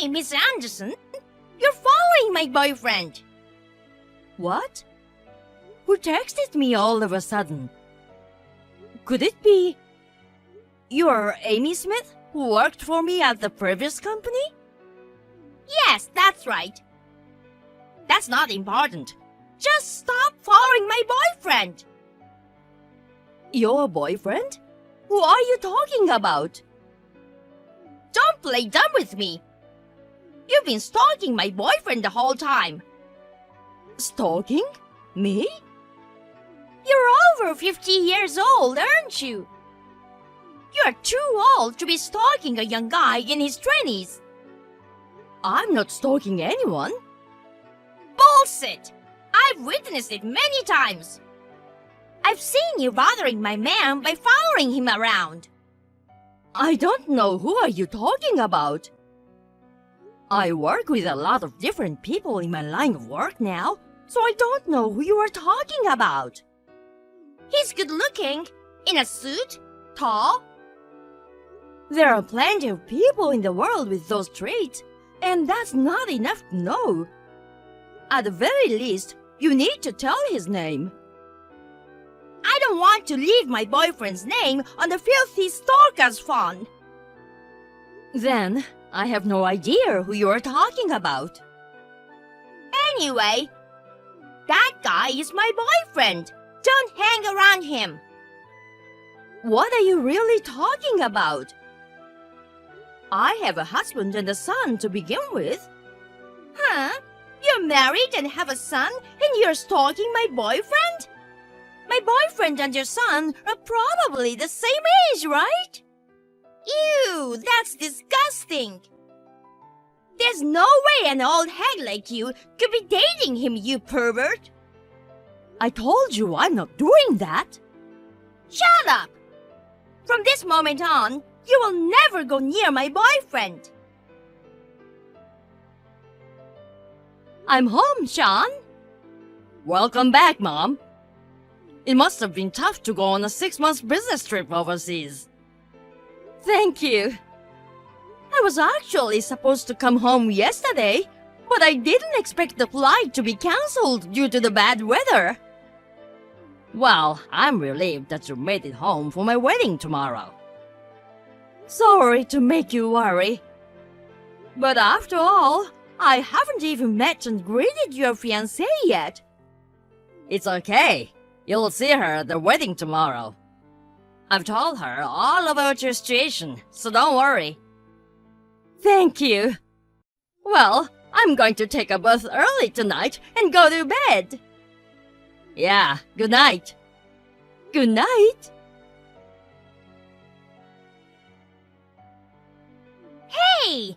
Hey, Miss Anderson, you're following my boyfriend. What? Who texted me all of a sudden? Could it be you're Amy Smith, who worked for me at the previous company? Yes, that's right. That's not important. Just stop following my boyfriend. Your boyfriend? Who are you talking about? Don't play dumb with me. You've been stalking my boyfriend the whole time. Stalking? Me? You're over 50 years old, aren't you? You're too old to be stalking a young guy in his 20s. I'm not stalking anyone. Bullshit! I've witnessed it many times. I've seen you bothering my man by following him around. I don't know who are you talking about. I work with a lot of different people in my line of work now, so I don't know who you are talking about. He's good looking, in a suit, tall. There are plenty of people in the world with those traits, and that's not enough to know. At the very least, you need to tell his name. I don't want to leave my boyfriend's name on the filthy stalker's phone. Then, I have no idea who you are talking about. Anyway, that guy is my boyfriend. Don't hang around him. What are you really talking about? I have a husband and a son to begin with. Huh? You're married and have a son and you're stalking my boyfriend? My boyfriend and your son are probably the same age, right? Ew, that's disgusting. There's no way an old hag like you could be dating him, you pervert. I told you I'm not doing that. Shut up! From this moment on, you will never go near my boyfriend. I'm home, Sean. Welcome back, Mom. It must have been tough to go on a 6-month business trip overseas. Thank you. I was actually supposed to come home yesterday, but I didn't expect the flight to be cancelled due to the bad weather. Well, I'm relieved that you made it home for my wedding tomorrow. Sorry to make you worry. But after all, I haven't even met and greeted your fiancée yet. It's okay. You'll see her at the wedding tomorrow. I've told her all about your situation, so don't worry. Thank you. Well, I'm going to take a bath early tonight and go to bed. Yeah, good night. Good night. Hey!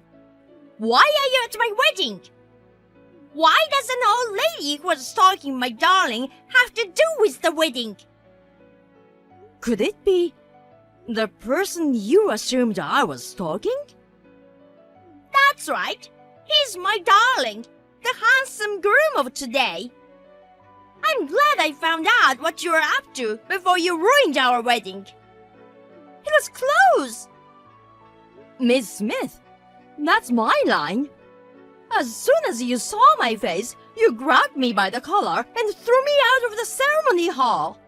Why are you at my wedding? Why does an old lady who was stalking my darling have to do with the wedding? Could it be the person you assumed I was stalking? That's right. He's my darling, the handsome groom of today. I'm glad I found out what you were up to before you ruined our wedding. It was close. Miss Smith, that's my line. As soon as you saw my face, you grabbed me by the collar and threw me out of the ceremony hall.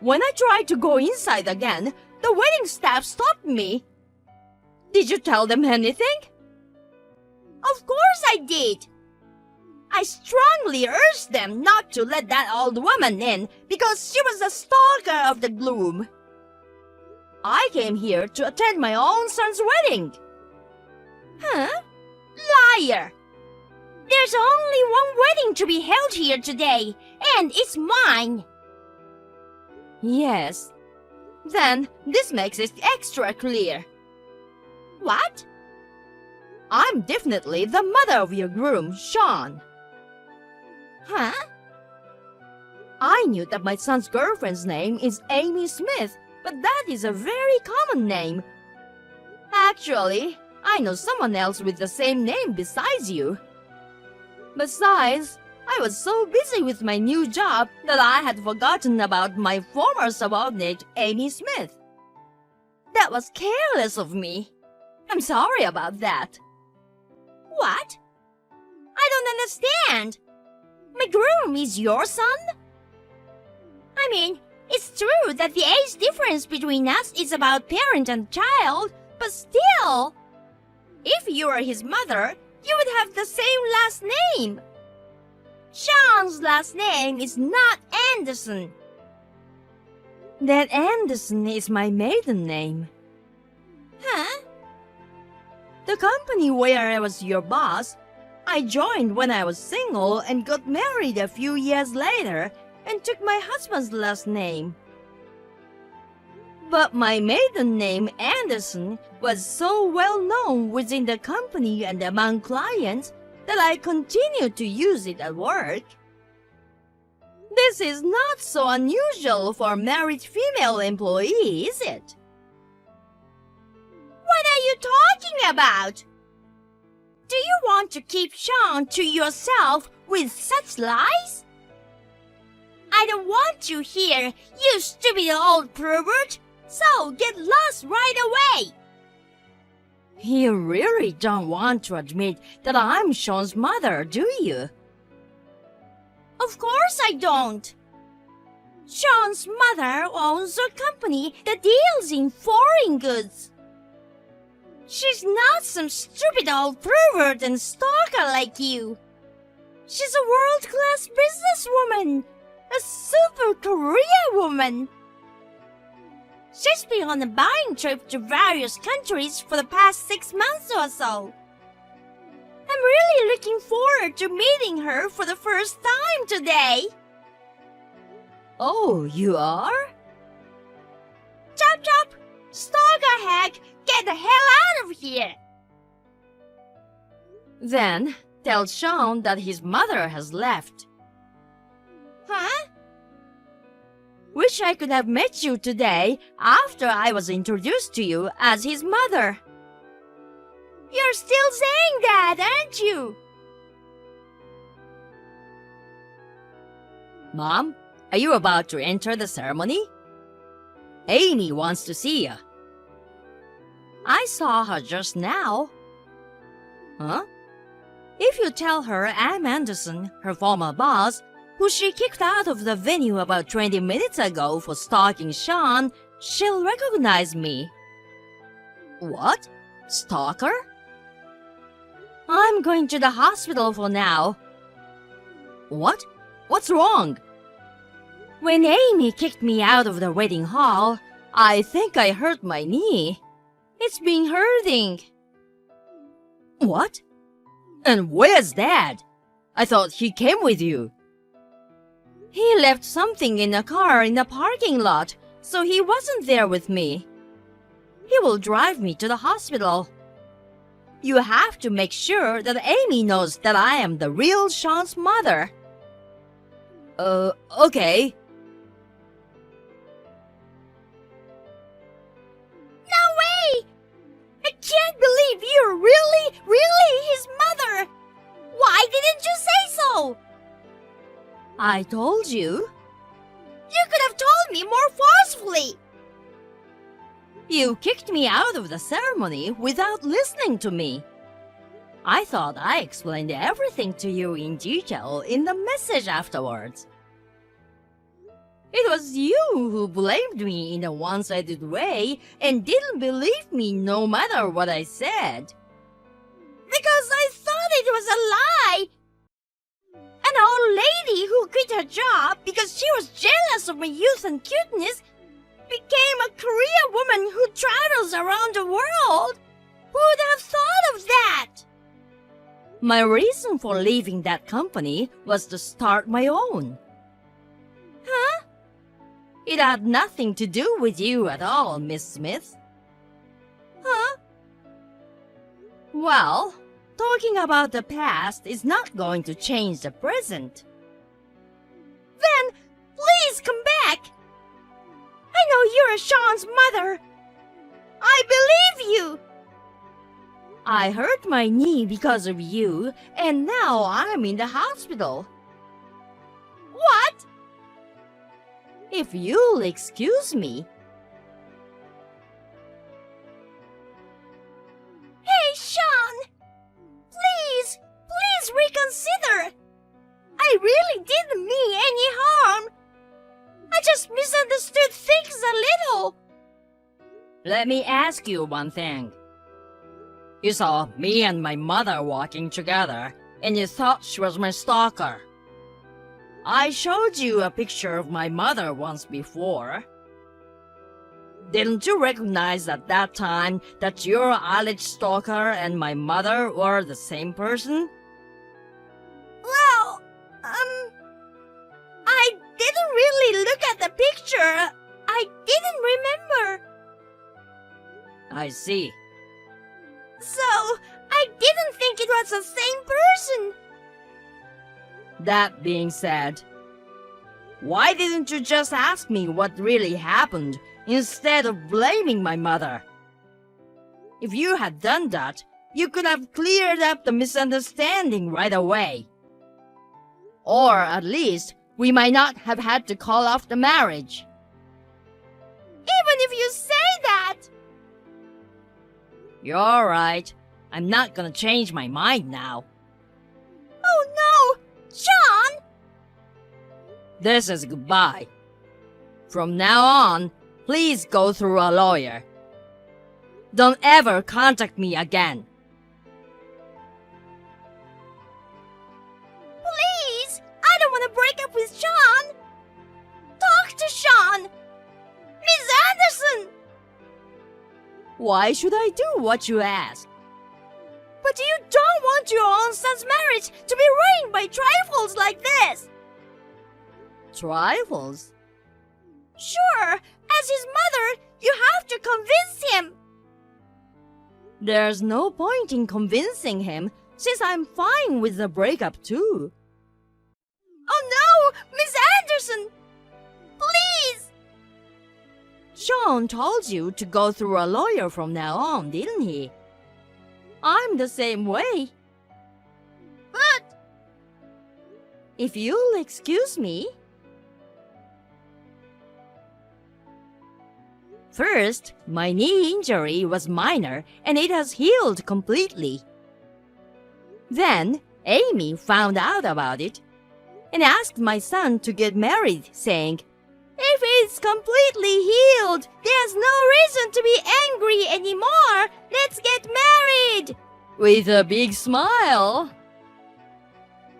When I tried to go inside again, the wedding staff stopped me. Did you tell them anything? Of course I did. I strongly urged them not to let that old woman in because she was the stalker of the groom. I came here to attend my own son's wedding. Huh? Liar! There's only one wedding to be held here today, and it's mine. Yes. Then this makes it extra clear. What? I'm definitely the mother of your groom, Sean. Huh? I knew that my son's girlfriend's name is Amy Smith, but that is a very common name. Actually, I know someone else with the same name besides you. Besides, I was so busy with my new job that I had forgotten about my former subordinate, Amy Smith. That was careless of me. I'm sorry about that. What? I don't understand. My groom is your son? I mean, it's true that the age difference between us is about parent and child, but still, if you were his mother, you would have the same last name. Sean's last name is not Anderson. That Anderson is my maiden name. Huh? The company where I was your boss, I joined when I was single and got married a few years later and took my husband's last name. But my maiden name, Anderson, was so well known within the company and among clients that I continued to use it at work. This is not so unusual for a married female employee, is it? What are you talking about? Do you want to keep Sean to yourself with such lies? I don't want you here, you stupid old pervert, so get lost right away. You really don't want to admit that I'm Sean's mother, do you? Of course I don't. Sean's mother owns a company that deals in foreign goods. She's not some stupid old pervert and stalker like you. She's a world-class businesswoman, a super career woman. She's been on a buying trip to various countries for the past 6 months or so. I'm really looking forward to meeting her for the first time today. Oh, you are? Chop chop! Stalker hack! Get the hell out of here! Then tell Sean that his mother has left. Huh? Wish I could have met you today after I was introduced to you as his mother. You're still saying that, aren't you? Mom, are you about to enter the ceremony? Amy wants to see you. I saw her just now. Huh? If you tell her I'm Anderson, her former boss, who she kicked out of the venue about 20 minutes ago for stalking Sean, she'll recognize me. What? Stalker? I'm going to the hospital for now. What? What's wrong? When Amy kicked me out of the wedding hall, I think I hurt my knee. It's been hurting. What? And where's Dad? I thought he came with you. He left something in a car in the parking lot, so he wasn't there with me. He will drive me to the hospital. You have to make sure that Amy knows that I am the real Sean's mother. Okay. No way! I can't believe you're really his mother! Why didn't you say so? I told you. You could have told me more forcefully. You kicked me out of the ceremony without listening to me. I thought I explained everything to you in detail in the message afterwards. It was you who blamed me in a one-sided way and didn't believe me no matter what I said. Because I thought it was a lie. An old lady who quit her job because she was jealous of my youth and cuteness became a career woman who travels around the world. Who would have thought of that? My reason for leaving that company was to start my own. Huh? It had nothing to do with you at all, Miss Smith. Huh? Well, talking about the past is not going to change the present. Then, please come back. I know you're Sean's mother. I believe you. I hurt my knee because of you, and now I'm in the hospital. What? If you'll excuse me. Hey, Sean! Please Let me ask you one thing. You saw me and my mother walking together, and you thought she was my stalker. I showed you a picture of my mother once before. Didn't you recognize at that time that your alleged stalker and my mother were the same person? Well, I didn't really look at the picture. I didn't remember. I see. So, I didn't think it was the same person. That being said, why didn't you just ask me what really happened instead of blaming my mother? If you had done that, you could have cleared up the misunderstanding right away. Or at least, we might not have had to call off the marriage. Even if you say that. You're right. I'm not gonna change my mind now. Oh no! John! This is goodbye. From now on, please go through a lawyer. Don't ever contact me again. Please! I don't want to break up with Sean! Talk to Sean! Miss Anderson! Why should I do what you ask? But you don't want your own son's marriage to be ruined by trifles like this! Trifles? Sure, as his mother, you have to convince him! There's no point in convincing him since I'm fine with the breakup too. Oh no, Miss Anderson! Please! Sean told you to go through a lawyer from now on, didn't he? I'm the same way. But... If you'll excuse me. First, my knee injury was minor and it has healed completely. Then, Amy found out about it and asked my son to get married, saying, "If it's completely healed, there's no reason to be angry anymore. Let's get married!" With a big smile.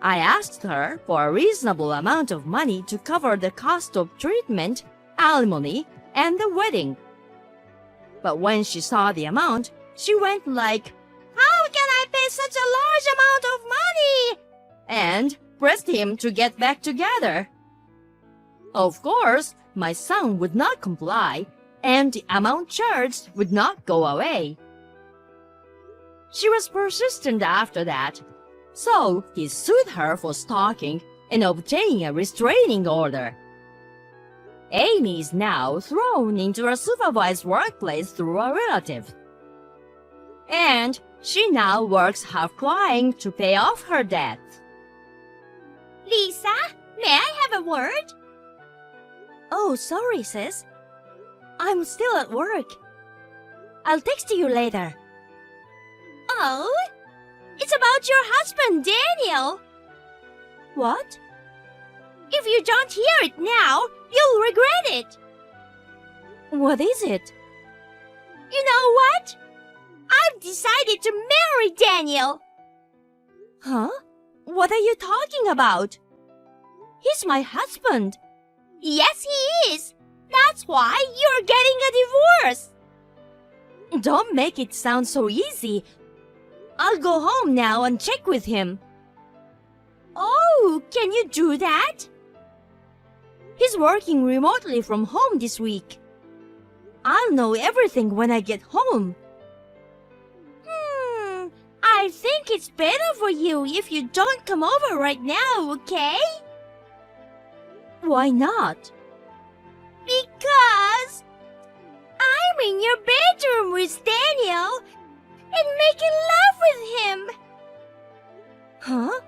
I asked her for a reasonable amount of money to cover the cost of treatment, alimony, and the wedding. But when she saw the amount, she went like, "How can I pay such a large amount of money?" and pressed him to get back together. Of course, my son would not comply, and the amount charged would not go away. She was persistent after that, so he sued her for stalking and obtaining a restraining order. Amy is now thrown into a supervised workplace through a relative. And she now works half crying to pay off her debt. Lisa, may I have a word? Oh, sorry, sis. I'm still at work. I'll text you later. Oh? It's about your husband, Daniel. What? If you don't hear it now, you'll regret it. What is it? You know what? I've decided to marry Daniel. Huh? What are you talking about? He's my husband. Yes, he is. That's why you're getting a divorce. Don't make it sound so easy. I'll go home now and check with him. Oh, can you do that? He's working remotely from home this week. I'll know everything when I get home. I think it's better for you if you don't come over right now, okay? Why not? Because I'm in your bedroom with Daniel and making love with him. Huh?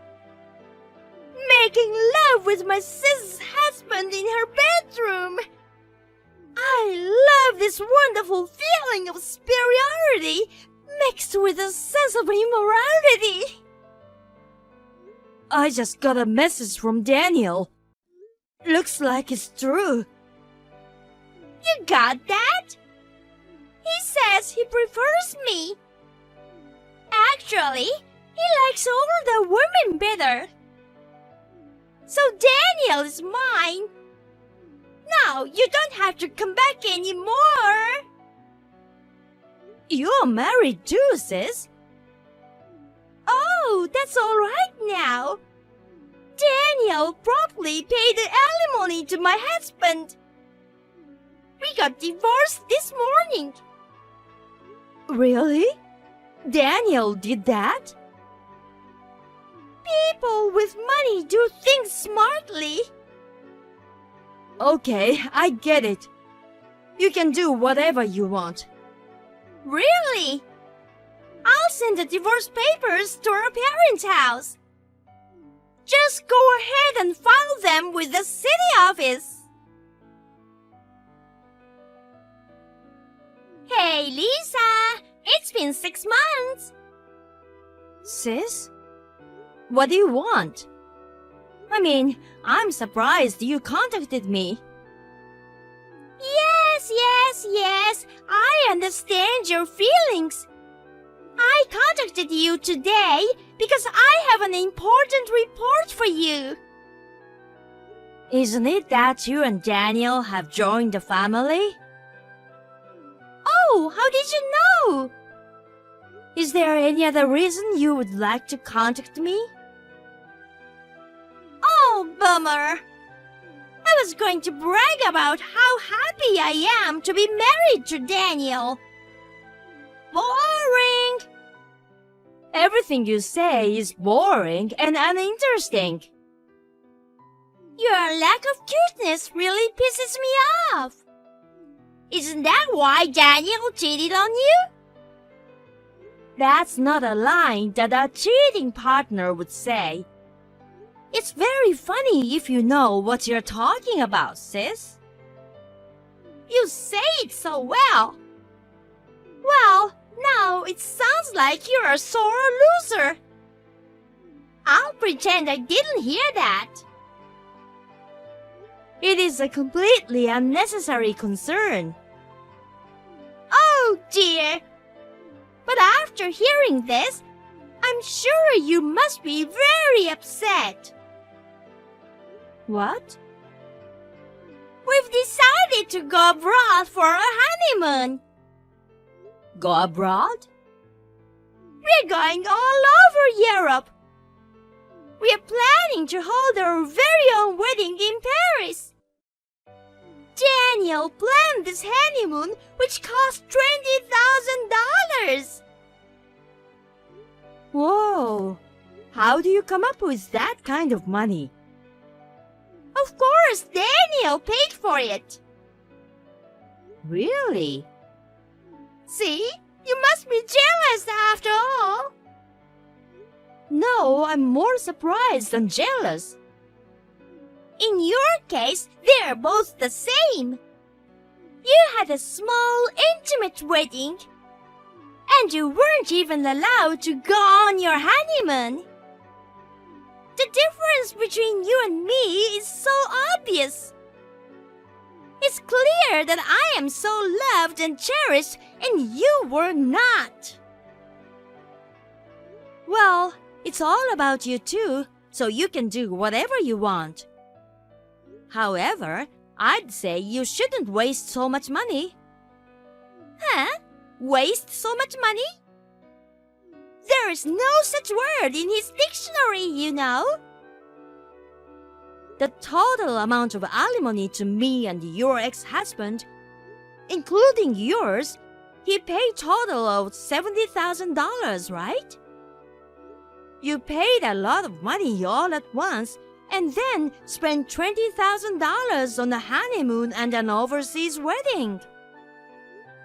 Making love with my sis' husband in her bedroom. I love this wonderful feeling of superiority mixed with a sense of immorality. I just got a message from Daniel. Looks like it's true. You got that? He says he prefers me. Actually, he likes older women better. So Daniel is mine. Now you don't have to come back anymore. You're married too, sis. Oh, that's all right now. Daniel promptly paid the alimony to my husband. We got divorced this morning. Really? Daniel did that? People with money do things smartly. Okay, I get it. You can do whatever you want. Really? I'll send the divorce papers to our parents' house. Just go ahead and file them with the city office. Hey, Lisa, it's been 6 months. Sis? What do you want? I mean, I'm surprised you contacted me. Yes, I understand your feelings. I contacted you today because I have an important report for you. Isn't it that you and Daniel have joined the family? Oh, how did you know? Is there any other reason you would like to contact me? Oh, bummer. I was going to brag about how happy I am to be married to Daniel. Boring. Everything you say is boring and uninteresting. Your lack of cuteness really pisses me off. Isn't that why Daniel cheated on you? That's not a line that a cheating partner would say. It's very funny if you know what you're talking about, sis. You say it so well. Well, now it sounds like you're a sore loser. I'll pretend I didn't hear that. It is a completely unnecessary concern. Oh dear. But after hearing this, I'm sure you must be very upset. What? We've decided to go abroad for a honeymoon. Go abroad? We're going all over Europe. We're planning to hold our very own wedding in Paris. Daniel planned this honeymoon, which cost $20,000. Whoa! How do you come up with that kind of money? Of course, Daniel paid for it. Really? See? You must be jealous after all. No, I'm more surprised than jealous. In your case, they're both the same. You had a small, intimate wedding, and you weren't even allowed to go on your honeymoon. The difference between you and me is so obvious. It's clear that I am so loved and cherished, and you were not. Well, it's all about you too, so you can do whatever you want. However, I'd say you shouldn't waste so much money. Huh? Waste so much money? There is no such word in his dictionary, you know. The total amount of alimony to me and your ex-husband, including yours, he paid total of $70,000, right? You paid a lot of money all at once and then spent $20,000 on a honeymoon and an overseas wedding.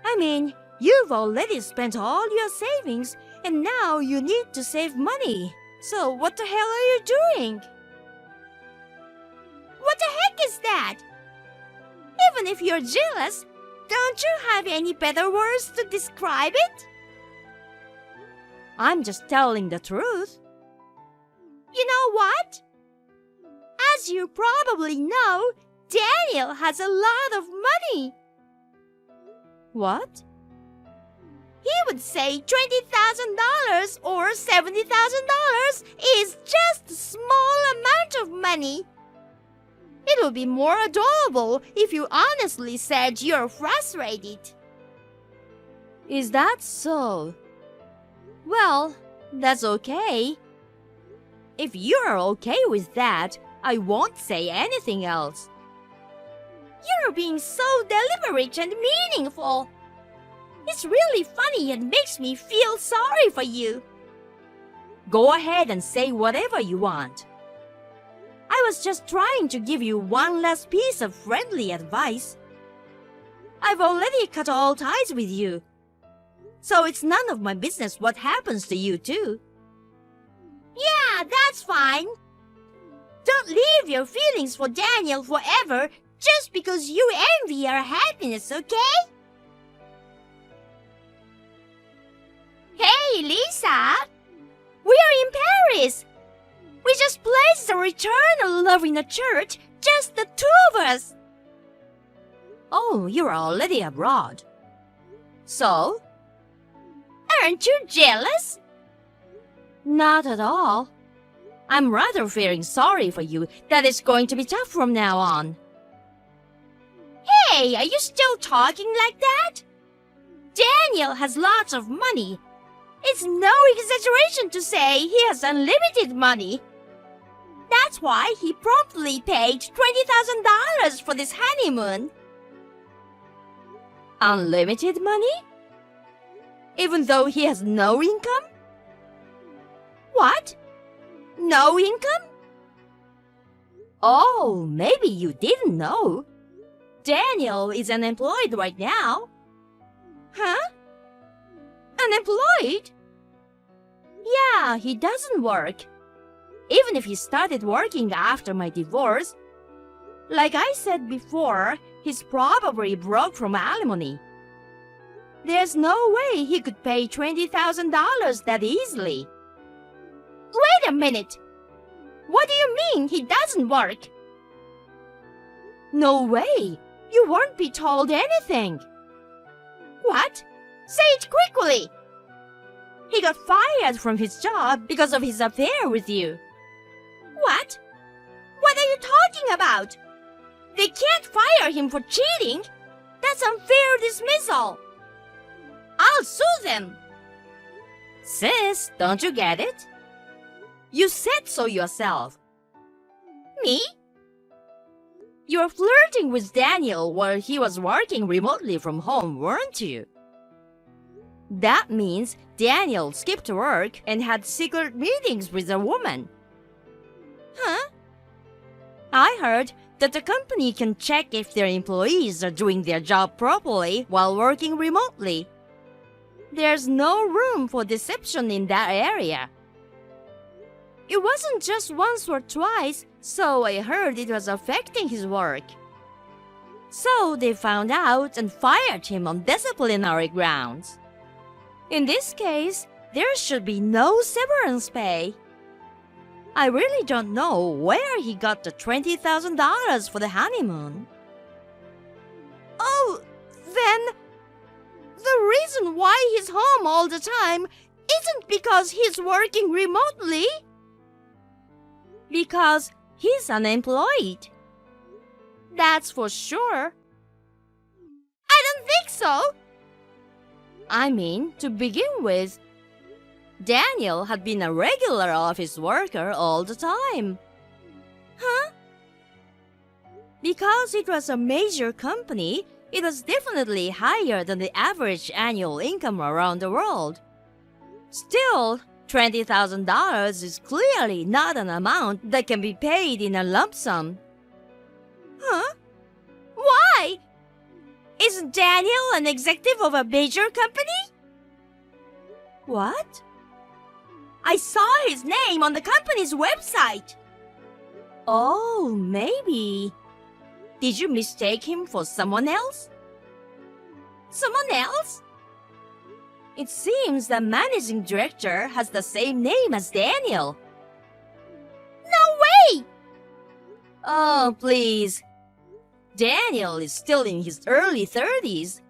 I mean, you've already spent all your savings and now you need to save money. So what the hell are you doing? What the heck is that? Even if you're jealous, don't you have any better words to describe it? I'm just telling the truth. You know what? As you probably know, Daniel has a lot of money. What? he would say $20,000 or $70,000 is just a small amount of money. It would be more adorable if you honestly said you're frustrated. Is that so? Well, that's okay. If you're okay with that, I won't say anything else. You're being so deliberate and meaningful. It's really funny and makes me feel sorry for you. Go ahead and say whatever you want. I was just trying to give you one last piece of friendly advice. I've already cut all ties with you, so it's none of my business what happens to you too. Yeah, that's fine. Don't leave your feelings for Daniel forever just because you envy our happiness, okay? Hey, Lisa! We are in Paris! We just placed a return of love in a church, just the two of us! Oh, you're already abroad. So? Aren't you jealous? Not at all. I'm rather feeling sorry for you that it's going to be tough from now on. Hey, are you still talking like that? Daniel has lots of money. It's no exaggeration to say he has unlimited money. That's why he promptly paid $20,000 for this honeymoon. Unlimited money? Even though he has no income? What? No income? Oh, maybe you didn't know. Daniel is unemployed right now. Huh? Unemployed? Yeah, he doesn't work. Even if he started working after my divorce, like I said before, he's probably broke from alimony. There's no way he could pay $20,000 that easily. Wait a minute. What do you mean he doesn't work? No way. You won't be told anything. What? Say it quickly. He got fired from his job because of his affair with you. What? What are you talking about? They can't fire him for cheating. That's unfair dismissal. I'll sue them. Sis, don't you get it? You said so yourself. Me? You were flirting with Daniel while he was working remotely from home, weren't you? That means Daniel skipped work and had secret meetings with a woman. Huh? I heard that the company can check if their employees are doing their job properly while working remotely. There's no room for deception in that area. It wasn't just once or twice, so I heard it was affecting his work. So they found out and fired him on disciplinary grounds. In this case, there should be no severance pay. I really don't know where he got the $20,000 for the honeymoon. Oh, then the reason why he's home all the time isn't because he's working remotely. Because he's unemployed. That's for sure. I don't think so. I mean, to begin with, Daniel had been a regular office worker all the time. Huh? Because it was a major company, it was definitely higher than the average annual income around the world. Still, $20,000 is clearly not an amount that can be paid in a lump sum. Huh? Why? Isn't Daniel an executive of a major company? What? I saw his name on the company's website. Oh, maybe. Did you mistake him for someone else? Someone else? It seems the managing director has the same name as Daniel. No way! Oh, please. Daniel is still in his early 30s,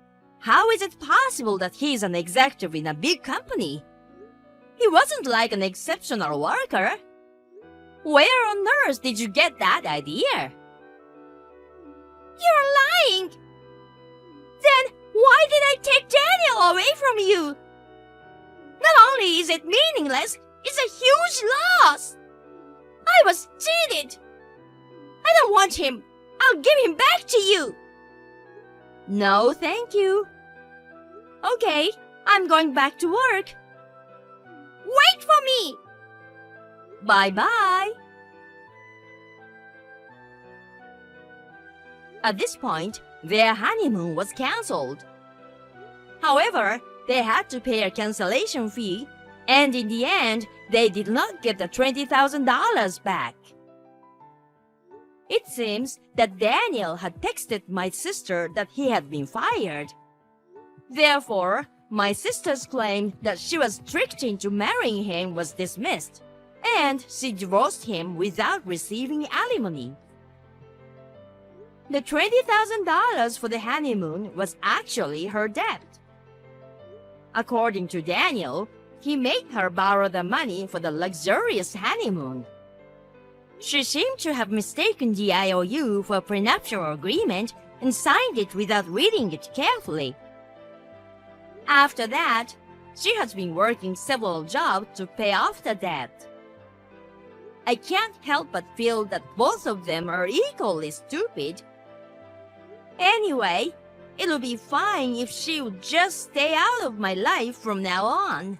How is it possible that he's an executive in a big company? He wasn't like an exceptional worker. Where on earth did you get that idea? You're lying! Then why did I take Daniel away from you? Not only is it meaningless, it's a huge loss. I was cheated. I don't want him. I'll give him back to you. No, thank you. Okay, I'm going back to work. Wait for me! Bye-bye. At this point, their honeymoon was cancelled. However, they had to pay a cancellation fee, and in the end, they did not get the $20,000 back. It seems that Daniel had texted my sister that he had been fired. Therefore, my sister's claim that she was tricked into marrying him was dismissed, and she divorced him without receiving alimony. The $20,000 for the honeymoon was actually her debt. According to Daniel, he made her borrow the money for the luxurious honeymoon. She seemed to have mistaken the IOU for a prenuptial agreement and signed it without reading it carefully. After that, she has been working several jobs to pay off the debt. I can't help but feel that both of them are equally stupid. Anyway, it'll be fine if she would just stay out of my life from now on.